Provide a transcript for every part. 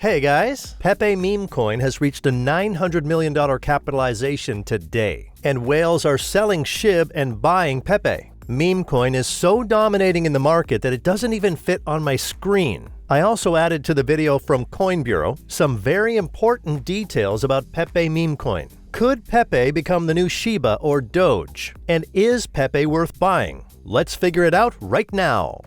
Hey guys, PEPE Memecoin has reached a $900 million capitalization today, and whales are selling Shib and buying PEPE. Memecoin is so dominating in the market that it doesn't even fit on my screen. I also added to the video from Coin Bureau some very important details about PEPE Memecoin. Could PEPE become the new Shiba or Doge? And is PEPE worth buying? Let's figure it out right now.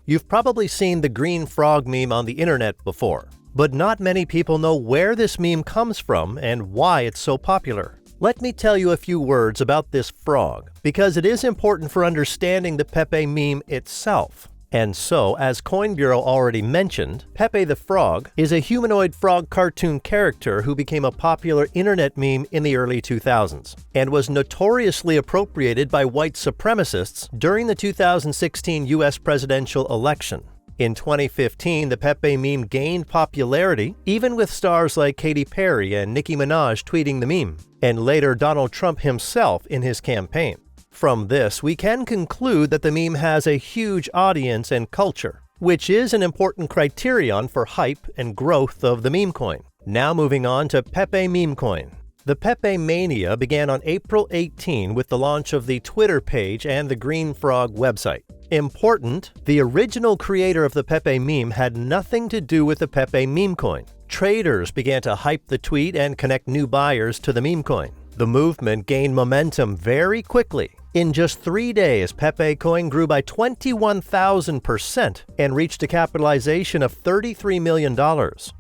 You've probably seen the green frog meme on the internet before, but not many people know where this meme comes from and why it's so popular. Let me tell you a few words about this frog, because it is important for understanding the PEPE meme itself. And so, as Coin Bureau already mentioned, Pepe the Frog is a humanoid frog cartoon character who became a popular internet meme in the early 2000s, and was notoriously appropriated by white supremacists during the 2016 US presidential election. In 2015, the Pepe meme gained popularity, even with stars like Katy Perry and Nicki Minaj tweeting the meme, and later Donald Trump himself in his campaign. From this, we can conclude that the meme has a huge audience and culture, which is an important criterion for hype and growth of the meme coin. Now moving on to PEPE Memecoin. The PEPE mania began on April 18 with the launch of the Twitter page and the Green Frog website. Important, the original creator of the PEPE meme had nothing to do with the PEPE Memecoin. Traders began to hype the tweet and connect new buyers to the meme coin. The movement gained momentum very quickly. In just 3 days, PEPE coin grew by 21,000% and reached a capitalization of $33 million.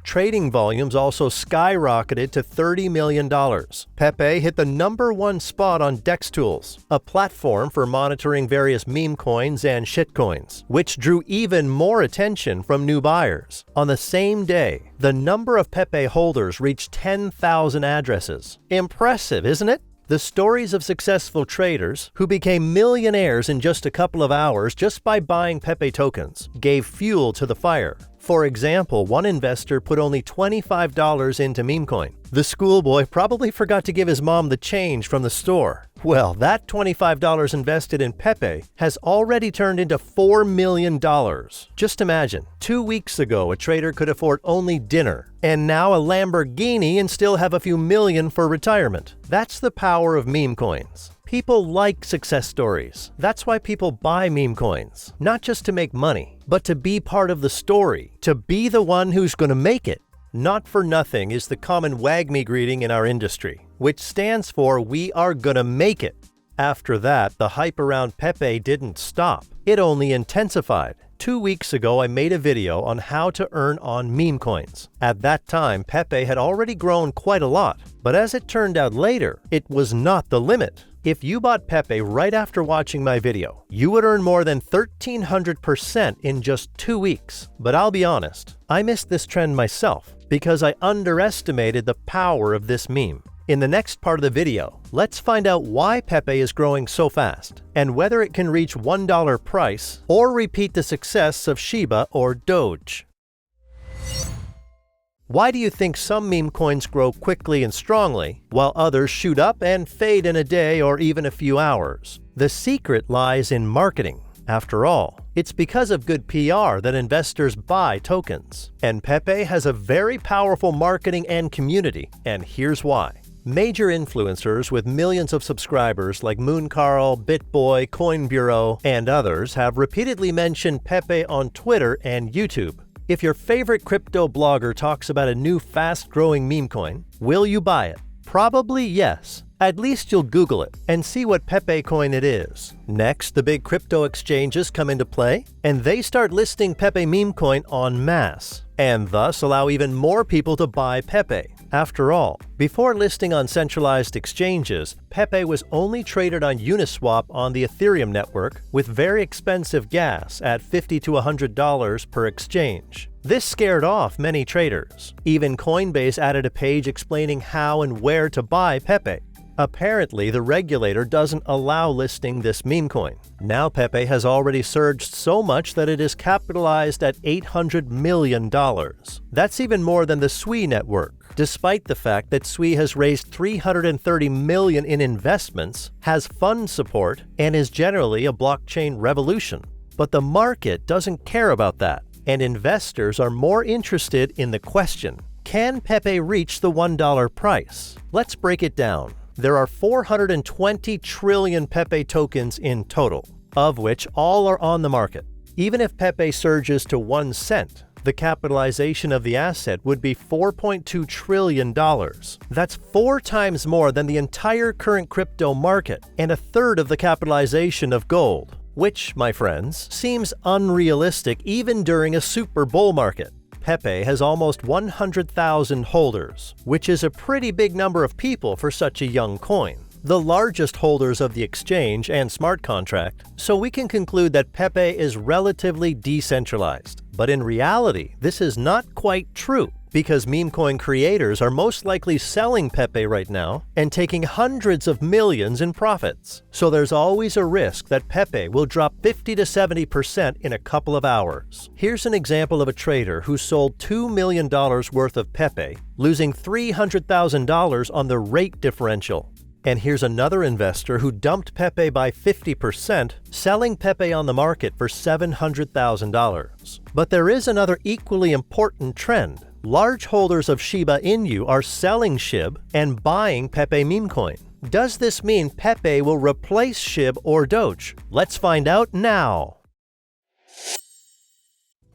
Trading volumes also skyrocketed to $30 million. PEPE hit the #1 spot on DexTools, a platform for monitoring various meme coins and shitcoins, which drew even more attention from new buyers. On the same day, the number of PEPE holders reached 10,000 addresses. Impressive, isn't it? The stories of successful traders who became millionaires in just a couple of hours just by buying PEPE tokens gave fuel to the fire. For example, one investor put only $25 into Memecoin. The schoolboy probably forgot to give his mom the change from the store. Well, that $25 invested in PEPE has already turned into $4 million. Just imagine, 2 weeks ago a trader could afford only dinner, and now a Lamborghini and still have a few million for retirement. That's the power of meme coins. People like success stories. That's why people buy meme coins. Not just to make money, but to be part of the story, to be the one who's going to make it. Not for nothing is the common WAGMI greeting in our industry, which stands for "we are gonna make it." After that, the hype around PEPE didn't stop. It only intensified. 2 weeks ago, I made a video on how to earn on meme coins. At that time, PEPE had already grown quite a lot, but as it turned out later, it was not the limit. If you bought PEPE right after watching my video, you would earn more than 1,300% in just 2 weeks. But I'll be honest, I missed this trend myself because I underestimated the power of this meme. In the next part of the video, let's find out why PEPE is growing so fast and whether it can reach $1 price or repeat the success of Shiba or Doge. Why do you think some meme coins grow quickly and strongly, while others shoot up and fade in a day or even a few hours? The secret lies in marketing. After all, it's because of good PR that investors buy tokens. And PEPE has a very powerful marketing and community, and here's why. Major influencers with millions of subscribers like Mooncarl, BitBoy, Coin Bureau, and others have repeatedly mentioned PEPE on Twitter and YouTube. If your favorite crypto blogger talks about a new fast-growing meme coin, will you buy it? Probably yes. At least you'll Google it and see what PEPE coin it is. Next, the big crypto exchanges come into play, and they start listing PEPE Memecoin en masse, and thus allow even more people to buy PEPE. After all, before listing on centralized exchanges, PEPE was only traded on Uniswap on the Ethereum network with very expensive gas at $50 to $100 per exchange. This scared off many traders. Even Coinbase added a page explaining how and where to buy PEPE. Apparently, the regulator doesn't allow listing this meme coin. Now PEPE has already surged so much that it is capitalized at $800 million. That's even more than the SWI network. Despite the fact that SWI has raised $330 million in investments, has fund support, and is generally a blockchain revolution. But the market doesn't care about that. and investors are more interested in the question, can PEPE reach the $1 price? Let's break it down. There are 420 trillion PEPE tokens in total, of which all are on the market. Even if PEPE surges to 1 cent, the capitalization of the asset would be $4.2 trillion. That's 4 times more than the entire current crypto market and a third of the capitalization of gold, which, my friends, seems unrealistic even during a super bull market. PEPE has almost 100,000 holders, which is a pretty big number of people for such a young coin, the largest holders of the exchange and smart contract, so we can conclude that PEPE is relatively decentralized. But in reality, this is not quite true, because meme coin creators are most likely selling PEPE right now and taking hundreds of millions in profits. So there's always a risk that PEPE will drop 50 to 70% in a couple of hours. Here's an example of a trader who sold $2 million worth of PEPE, losing $300,000 on the rate differential. And here's another investor who dumped PEPE by 50%, selling PEPE on the market for $700,000. But there is another equally important trend. Large holders of Shiba Inu are selling Shib and buying PEPE Memecoin. Does this mean PEPE will replace Shib or Doge? Let's find out now!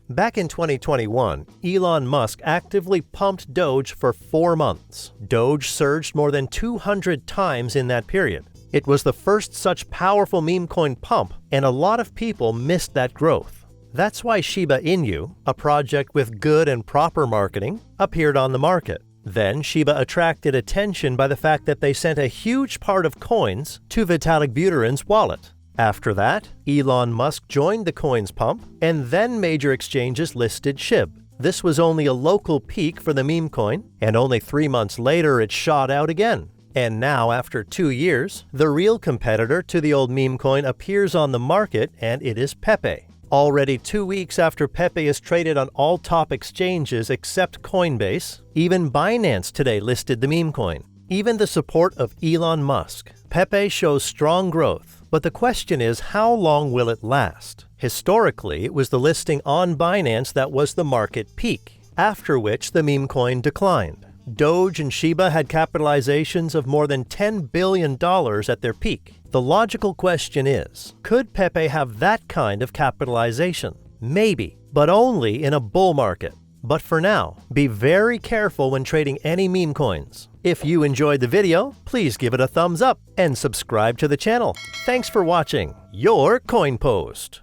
Back in 2021, Elon Musk actively pumped Doge for 4 months. Doge surged more than 200 times in that period. It was the first such powerful meme coin pump, and a lot of people missed that growth. That's why Shiba Inu, a project with good and proper marketing, appeared on the market. Then Shiba attracted attention by the fact that they sent a huge part of coins to Vitalik Buterin's wallet. After that, Elon Musk joined the coin's pump, and then major exchanges listed Shib. This was only a local peak for the meme coin, and only 3 months later it shot out again. And now, after 2 years, the real competitor to the old meme coin appears on the market, and it is PEPE. Already 2 weeks after PEPE is traded on all top exchanges except Coinbase, even Binance today listed the meme coin. Even the support of Elon Musk, PEPE shows strong growth. But the question is, how long will it last? Historically, it was the listing on Binance that was the market peak, after which the meme coin declined. Doge and Shiba had capitalizations of more than $10 billion at their peak. The logical question is, could PEPE have that kind of capitalization? Maybe, but only in a bull market. But for now, be very careful when trading any meme coins. If you enjoyed the video, please give it a thumbs up and subscribe to the channel. Thanks for watching your Coin Post.